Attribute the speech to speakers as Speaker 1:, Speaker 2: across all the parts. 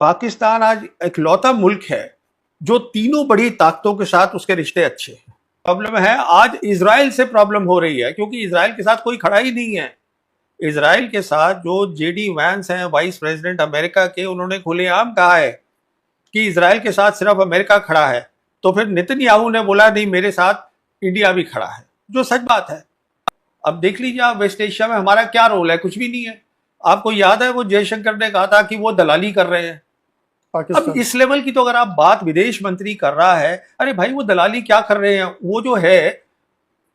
Speaker 1: पाकिस्तान आज इकलौता मुल्क है जो तीनों बड़ी ताकतों के साथ उसके रिश्ते अच्छे हैं। प्रॉब्लम है आज इजराइल से प्रॉब्लम हो रही है क्योंकि इजराइल के साथ कोई खड़ा ही नहीं है। इजराइल के साथ जो जेडी वैंस हैं वाइस प्रेसिडेंट अमेरिका के, उन्होंने खुलेआम कहा है कि इजराइल के साथ सिर्फ अमेरिका खड़ा है। तो फिर नेतन्याहू ने बोला नहीं, मेरे साथ इंडिया भी खड़ा है, जो सच बात है। अब देख लीजिए आप, वेस्ट एशिया में हमारा क्या रोल है? कुछ भी नहीं है। आपको याद है वो जयशंकर ने कहा था कि वो दलाली कर रहे हैं। अब इस लेवल की तो अगर आप बात विदेश मंत्री कर रहा है, अरे भाई वो दलाली क्या कर रहे हैं? वो जो है,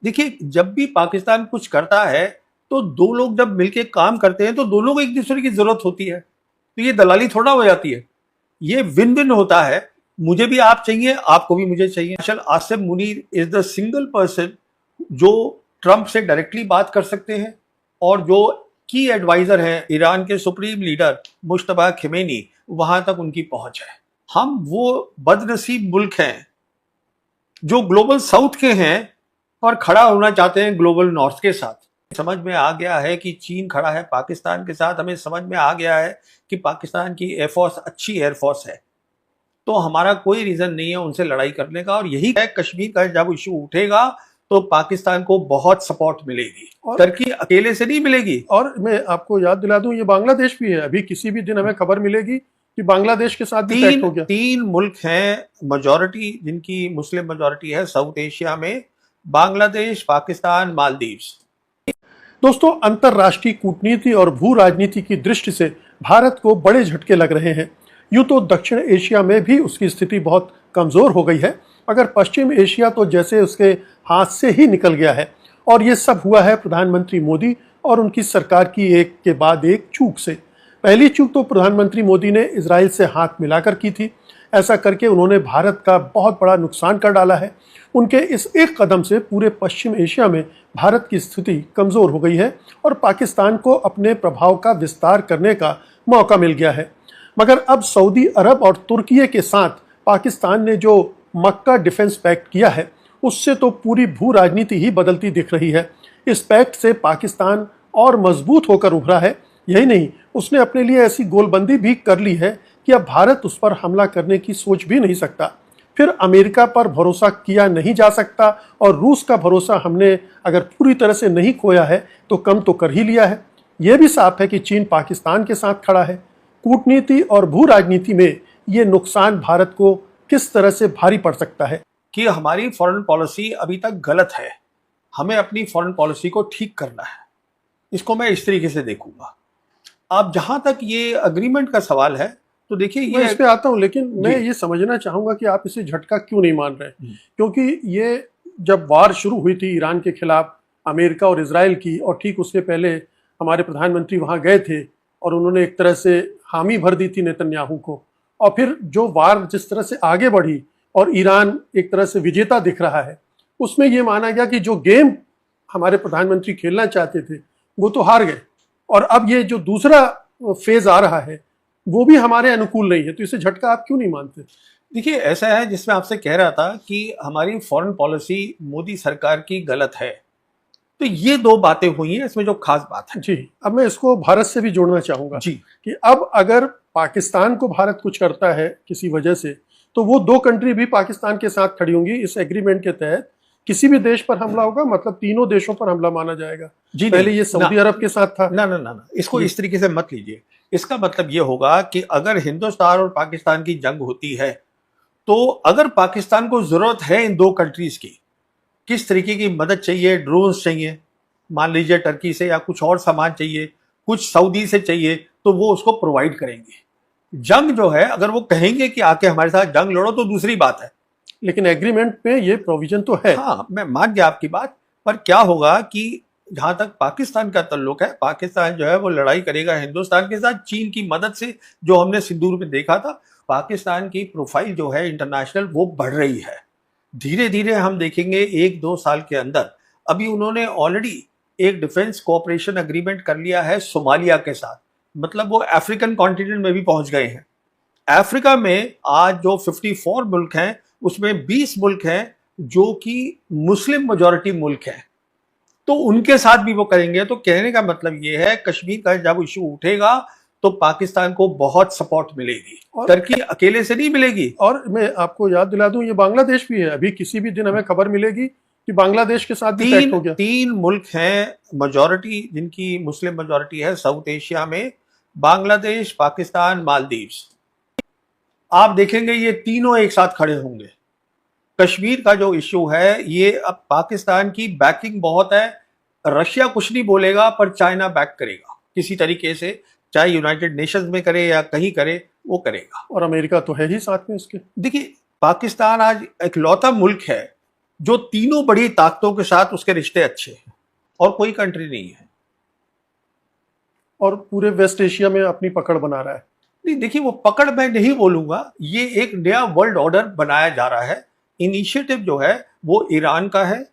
Speaker 1: देखिए जब भी पाकिस्तान कुछ करता है तो दो लोग जब मिलके काम करते हैं तो दोनों को एक दूसरे की जरूरत होती है। तो ये दलाली थोड़ा हो जाती है, ये विन विन होता है। मुझे भी आप चाहिए, आपको भी मुझे चाहिए। Marshal Asim Munir is the single person जो ट्रंप से डायरेक्टली बात कर सकते हैं और जो की एडवाइजर है ईरान के सुप्रीम लीडर मुश्तबा खिमेनी, वहां तक उनकी पहुंच है। हम वो बदनसीब मुल्क हैं जो ग्लोबल साउथ के हैं और खड़ा होना चाहते हैं ग्लोबल नॉर्थ के साथ। समझ में आ गया है कि चीन खड़ा है पाकिस्तान के साथ, हमें समझ में आ गया है कि पाकिस्तान की एयरफोर्स अच्छी एयरफोर्स है, तो हमारा कोई रीजन नहीं है उनसे लड़ाई करने का। और यही है, कश्मीर का जब इशू उठेगा तो पाकिस्तान को बहुत सपोर्ट मिलेगी, टर्की अकेले से नहीं मिलेगी।
Speaker 2: और मैं आपको याद दिला दूं, ये बांग्लादेश भी है। अभी किसी भी दिन हमें खबर मिलेगी कि बांग्लादेश के साथ भी पैक्ट हो गया।
Speaker 1: तीन मुल्क हैं मेजॉरिटी, जिनकी मुस्लिम मेजॉरिटी है साउथ एशिया में, बांग्लादेश, पाकिस्तान, मालदीव्स।
Speaker 2: दोस्तों, अंतरराष्ट्रीय कूटनीति और भू राजनीति की दृष्टि से भारत को बड़े झटके लग रहे हैं। यूं तो दक्षिण एशिया में भी उसकी स्थिति बहुत कमजोर हो गई है, मगर पश्चिम एशिया तो जैसे उसके हाथ से ही निकल गया है। और ये सब हुआ है प्रधानमंत्री मोदी और उनकी सरकार की एक के बाद एक चूक से। पहली चूक तो प्रधानमंत्री मोदी ने इजराइल से हाथ मिलाकर की थी। ऐसा करके उन्होंने भारत का बहुत बड़ा नुकसान कर डाला है। उनके इस एक कदम से पूरे पश्चिम एशिया में भारत की स्थिति कमजोर हो गई है और पाकिस्तान को अपने प्रभाव का विस्तार करने का मौका मिल गया है। मगर अब सऊदी अरब और तुर्की के साथ पाकिस्तान ने जो मक्का डिफेंस पैक्ट किया है, उससे तो पूरी भू राजनीति ही बदलती दिख रही है। इस पैक्ट से पाकिस्तान और मजबूत होकर उभरा है। यही नहीं, उसने अपने लिए ऐसी गोलबंदी भी कर ली है कि अब भारत उस पर हमला करने की सोच भी नहीं सकता। फिर अमेरिका पर भरोसा किया नहीं जा सकता और रूस का भरोसा हमने अगर पूरी तरह से नहीं खोया है तो कम तो कर ही लिया है। यह भी साफ है कि चीन पाकिस्तान के साथ खड़ा है। कूटनीति और भू राजनीति में ये नुकसान भारत को किस तरह से भारी पड़ सकता है
Speaker 1: कि हमारी फॉरेन पॉलिसी अभी तक गलत है, हमें अपनी फॉरेन पॉलिसी को ठीक करना है। इसको मैं इस तरीके से देखूंगा। अब जहां तक ये अग्रीमेंट का सवाल है तो देखिए,
Speaker 2: मैं इस पे आता हूं, लेकिन मैं ये समझना चाहूंगा कि आप इसे झटका क्यों नहीं मान रहे। क्योंकि ये जब वार शुरू हुई थी ईरान के खिलाफ अमेरिका और इजराइल की, और ठीक उससे पहले हमारे प्रधानमंत्री वहां गए थे और उन्होंने एक तरह से हामी भर दी थी नेतन्याहू को। और फिर जो वार जिस तरह से आगे बढ़ी और ईरान एक तरह से विजेता दिख रहा है, उसमें यह माना गया कि जो गेम हमारे प्रधानमंत्री खेलना चाहते थे वो तो हार गए, और अब ये जो दूसरा फेज आ रहा है वो भी हमारे अनुकूल नहीं है। तो इसे झटका आप क्यों नहीं मानते?
Speaker 1: देखिए, ऐसा है, जिसमें आपसे कह रहा था कि हमारी फॉरेन पॉलिसी मोदी सरकार की गलत है, तो ये दो बातें हुई हैं इसमें जो खास बात है।
Speaker 2: जी, अब मैं इसको भारत से भी जोड़ना चाहूंगा
Speaker 1: जी,
Speaker 2: कि अब अगर पाकिस्तान को भारत कुछ करता है किसी वजह से, तो वो दो कंट्री भी पाकिस्तान के साथ खड़ी होंगी। इस एग्रीमेंट के तहत किसी भी देश पर हमला होगा, मतलब तीनों देशों पर हमला माना जाएगा।
Speaker 1: जी,
Speaker 2: पहले ये सऊदी अरब के साथ था।
Speaker 1: ना ना ना ना, इसको इस तरीके से मत लीजिए। इसका मतलब ये होगा कि अगर हिंदुस्तान और पाकिस्तान की जंग होती है तो अगर पाकिस्तान को जरूरत है इन दो कंट्रीज की, किस तरीके की मदद चाहिए, ड्रोन्स चाहिए मान लीजिए टर्की से, या कुछ और सामान चाहिए, कुछ सऊदी से चाहिए, तो वो उसको प्रोवाइड करेंगे। जंग जो है, अगर वो कहेंगे कि आके हमारे साथ जंग लड़ो तो दूसरी बात है,
Speaker 2: लेकिन एग्रीमेंट में ये प्रोविजन तो है।
Speaker 1: हाँ, मैं मान गया आपकी बात। पर क्या होगा कि जहां तक पाकिस्तान का ताल्लुक है, पाकिस्तान जो है वो लड़ाई करेगा हिंदुस्तान के साथ चीन की मदद से। जो हमने सिंदूर में देखा था, पाकिस्तान की प्रोफाइल जो है इंटरनेशनल वो बढ़ रही है। धीरे धीरे हम देखेंगे 1-2 साल के अंदर। अभी उन्होंने ऑलरेडी एक डिफेंस कोऑपरेशन एग्रीमेंट कर लिया है सोमालिया के साथ, मतलब वो अफ्रीकन कॉन्टिनेंट में भी पहुंच गए हैं। अफ्रीका में आज जो 54 मुल्क हैं उसमें 20 मुल्क हैं जो कि मुस्लिम मेजॉरिटी मुल्क हैं, तो उनके साथ भी वो करेंगे। तो कहने का मतलब ये है, कश्मीर का जब इशू उठेगा तो पाकिस्तान को बहुत सपोर्ट मिलेगी, टर्की अकेले से नहीं मिलेगी।
Speaker 2: और मैं आपको याद दिला दूं, ये बांग्लादेश भी है। अभी किसी भी दिन हमें खबर मिलेगी कि बांग्लादेश के साथ भी पैक्ट हो गया।
Speaker 1: तीन मुल्क हैं मेजॉरिटी, जिनकी मुस्लिम मेजॉरिटी है साउथ एशिया में, बांग्लादेश, पाकिस्तान, मालदीव्स। आप देखेंगे ये तीनों एक साथ खड़े होंगे। कश्मीर का जो इश्यू है, ये अब पाकिस्तान की बैकिंग बहुत है। रशिया कुछ नहीं बोलेगा, पर चाइना बैक करेगा किसी तरीके से, चाहे यूनाइटेड नेशंस में करे या कहीं करे, वो करेगा।
Speaker 2: और अमेरिका तो है ही साथ में इसके।
Speaker 1: देखिए, पाकिस्तान आज इकलौता मुल्क है जो तीनों बड़ी ताकतों के साथ उसके रिश्ते अच्छे हैं, और कोई कंट्री नहीं है।
Speaker 2: और पूरे वेस्ट एशिया में अपनी पकड़ बना रहा है।
Speaker 1: नहीं, देखिए, वो पकड़ मैं नहीं बोलूंगा, ये एक नया वर्ल्ड ऑर्डर बनाया जा रहा है। इनिशिएटिव जो है वो ईरान का है,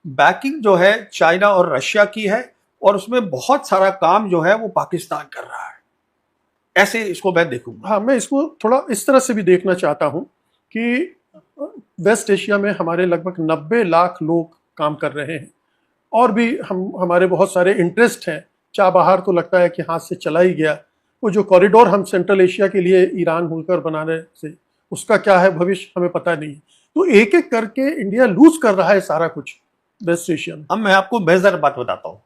Speaker 1: बैकिंग जो है चाइना और रशिया की है, और उसमें बहुत सारा काम जो है वो पाकिस्तान कर रहा है। ऐसे इसको मैं देखूंगा।
Speaker 2: हाँ, मैं इसको थोड़ा इस तरह से भी देखना चाहता हूँ कि वेस्ट एशिया में हमारे लगभग 90 लाख लोग काम कर रहे हैं, और भी हमारे बहुत सारे इंटरेस्ट हैं। चाबहार तो लगता है कि हाथ से चला ही गया। वो जो कॉरिडोर हम सेंट्रल एशिया के लिए ईरान होकर बनाने से, उसका क्या है भविष्य हमें पता नहीं। तो एक एक करके इंडिया लूज कर रहा है सारा कुछ वेस्ट एशिया में।
Speaker 1: अब मैं आपको बेहतर बात बताता हूँ।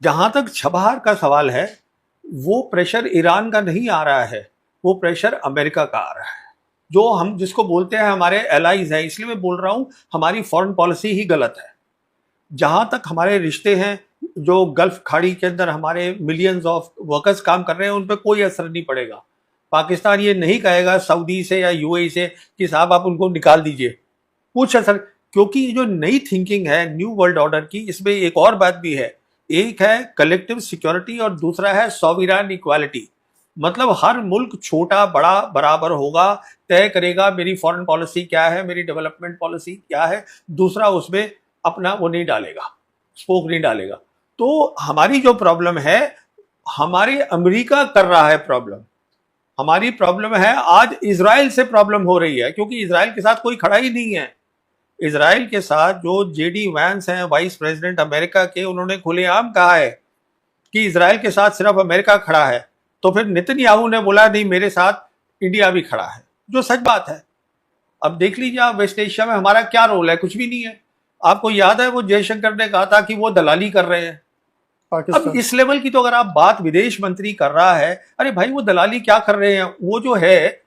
Speaker 1: जहां तक छबहार का सवाल है, वो प्रेशर ईरान का नहीं आ रहा है, वो प्रेशर अमेरिका का आ रहा है, जो हम जिसको बोलते हैं हमारे एलाइज हैं। इसलिए मैं बोल रहा हूँ हमारी फॉरेन पॉलिसी ही गलत है। जहां तक हमारे रिश्ते हैं, जो गल्फ खाड़ी के अंदर हमारे मिलियंस ऑफ वर्कर्स काम कर रहे हैं, उन पर कोई असर नहीं पड़ेगा। पाकिस्तान ये नहीं कहेगा सऊदी से या यूएई से कि साहब आप उनको निकाल दीजिए, कुछ असर। क्योंकि जो नई थिंकिंग है न्यू वर्ल्ड ऑर्डर की, इसमें एक और बात भी है। एक है कलेक्टिव सिक्योरिटी और दूसरा है सॉवरेन इक्वालिटी। मतलब हर मुल्क छोटा बड़ा बराबर होगा, तय करेगा मेरी फॉरेन पॉलिसी क्या है, मेरी डेवलपमेंट पॉलिसी क्या है। दूसरा उसमें अपना वो नहीं डालेगा, स्पोक नहीं डालेगा। तो हमारी जो प्रॉब्लम है, हमारे अमेरिका कर रहा है प्रॉब्लम। हमारी प्रॉब्लम है आज इजराइल से प्रॉब्लम हो रही है, क्योंकि इजराइल के साथ कोई खड़ा ही नहीं है। इजराइल के साथ जो जेडी वैंस हैं, वाइस प्रेसिडेंट अमेरिका के, उन्होंने खुलेआम कहा है कि इजराइल के साथ सिर्फ अमेरिका खड़ा है। तो फिर नेतन्याहू ने बोला नहीं, मेरे साथ इंडिया भी खड़ा है, जो सच बात है। अब देख लीजिए आप, वेस्ट एशिया में हमारा क्या रोल है? कुछ भी नहीं है। आपको याद है वो जयशंकर ने कहा था कि वो दलाली कर रहे हैं। अब इस लेवल की तो अगर आप बात विदेश मंत्री कर रहा है, अरे भाई वो दलाली क्या कर रहे हैं? वो जो है,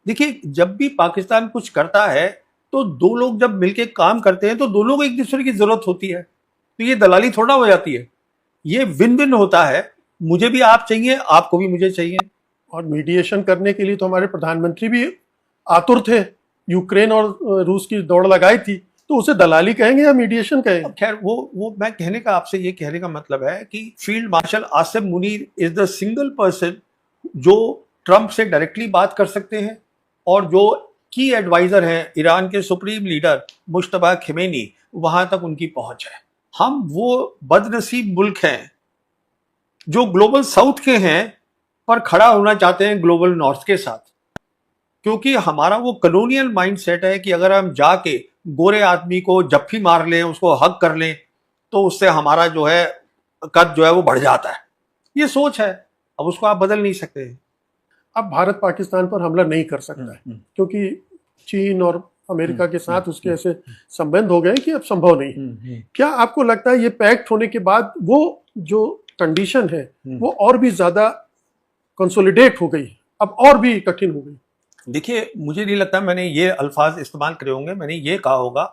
Speaker 1: देखिए, जब भी पाकिस्तान कुछ करता है तो दो लोग जब मिलके काम करते हैं तो दोनों को एक दूसरे की जरूरत होती है। तो ये दलाली थोड़ा हो जाती है, ये विन विन होता है। मुझे भी आप चाहिए, आपको भी मुझे चाहिए।
Speaker 2: और मीडिएशन करने के लिए तो हमारे प्रधानमंत्री भी आतुर थे। यूक्रेन और रूस की दौड़ लगाई थी, तो उसे दलाली कहेंगे या मीडिएशन कहेंगे?
Speaker 1: खैर, वो मैं कहने का आपसे ये कहने का मतलब है कि field marshal Asim Munir is the single person जो ट्रंप से डायरेक्टली बात कर सकते हैं, और जो की एडवाइजर हैं ईरान के सुप्रीम लीडर मुश्तबा खमेनी, वहां तक उनकी पहुंच है। हम वो बदनसीब मुल्क हैं जो ग्लोबल साउथ के हैं पर खड़ा होना चाहते हैं ग्लोबल नॉर्थ के साथ, क्योंकि हमारा वो कॉलोनियल माइंडसेट है कि अगर हम जाके गोरे आदमी को जफ्फी मार लें, उसको हक कर लें, तो उससे हमारा जो है कद जो है वो बढ़ जाता है। ये सोच है, अब उसको आप बदल नहीं सकते।
Speaker 2: अब भारत पाकिस्तान पर हमला नहीं कर सकता है, क्योंकि चीन और अमेरिका के साथ उसके ऐसे संबंध हो गए कि अब संभव नहीं है। क्या आपको लगता है ये पैक्ट होने के बाद वो जो कंडीशन है वो और भी ज्यादा कंसोलिडेट हो गई, अब और भी कठिन हो गई?
Speaker 1: देखिए, मुझे नहीं लगता मैंने ये अल्फाज इस्तेमाल करे होंगे। मैंने ये कहा होगा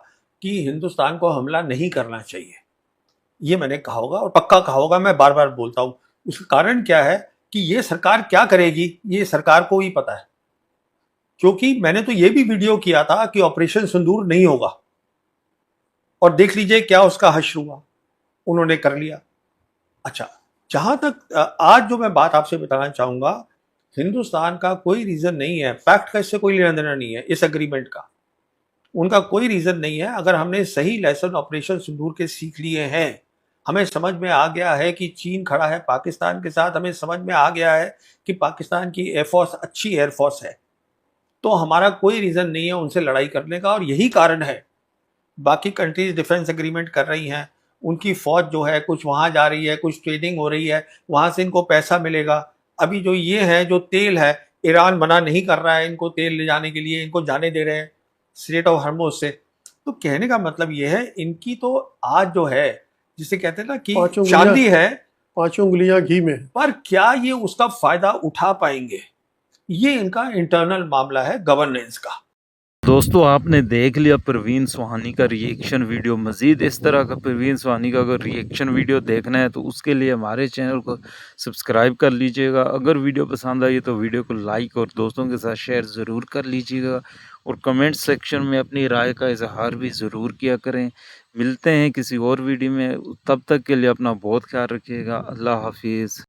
Speaker 1: कि हिंदुस्तान को हमला नहीं करना चाहिए, ये मैंने कहा होगा, और पक्का कहा होगा। मैं बार बार बोलता हूं। उसका कारण क्या है कि ये सरकार क्या करेगी, ये सरकार को ही पता है। क्योंकि मैंने तो ये भी वीडियो किया था कि ऑपरेशन सिंदूर नहीं होगा, और देख लीजिए क्या उसका हश्र हुआ, उन्होंने कर लिया। अच्छा, जहां तक आज जो मैं बात आपसे बताना चाहूंगा, हिंदुस्तान का कोई रीजन नहीं है, पैक्ट का इससे कोई लेना देना नहीं है, इस एग्रीमेंट का उनका कोई रीजन नहीं है। अगर हमने सही लेसन ऑपरेशन सिंदूर के सीख लिए हैं, हमें समझ में आ गया है कि चीन खड़ा है पाकिस्तान के साथ, हमें समझ में आ गया है कि पाकिस्तान की एयरफोर्स अच्छी एयरफोर्स है, तो हमारा कोई रीजन नहीं है उनसे लड़ाई करने का। और यही कारण है बाकी कंट्रीज डिफेंस एग्रीमेंट कर रही हैं, उनकी फौज जो है कुछ वहां जा रही है, कुछ ट्रेनिंग हो रही है, वहां से इनको पैसा मिलेगा। अभी जो ये है, जो तेल है, ईरान मना नहीं कर रहा है इनको तेल ले जाने के लिए, इनको जाने दे रहे हैं स्ट्रेट ऑफ हॉर्मुज से। तो कहने का मतलब ये है, इनकी तो आज जो है, जिसे कहते हैं ना कि
Speaker 2: पांचों
Speaker 1: चांदी है,
Speaker 2: पांचों उंगलियां घी में।
Speaker 1: पर क्या ये उसका फायदा उठा पाएंगे? ये इनका इंटरनल मामला है गवर्नेंस का।
Speaker 3: दोस्तों आपने देख लिया परवीन सुहानी का रिएक्शन वीडियो। मज़ीद इस तरह का परवीन सुहानी का अगर रिएक्शन वीडियो देखना है तो उसके लिए हमारे चैनल को सब्सक्राइब कर लीजिएगा। अगर वीडियो पसंद आई तो वीडियो को लाइक और दोस्तों के साथ शेयर ज़रूर कर लीजिएगा और कमेंट सेक्शन में अपनी राय का इजहार भी ज़रूर किया करें। मिलते हैं किसी और वीडियो में, तब तक के लिए अपना बहुत ख्याल रखिएगा। अल्लाह हाफिज़।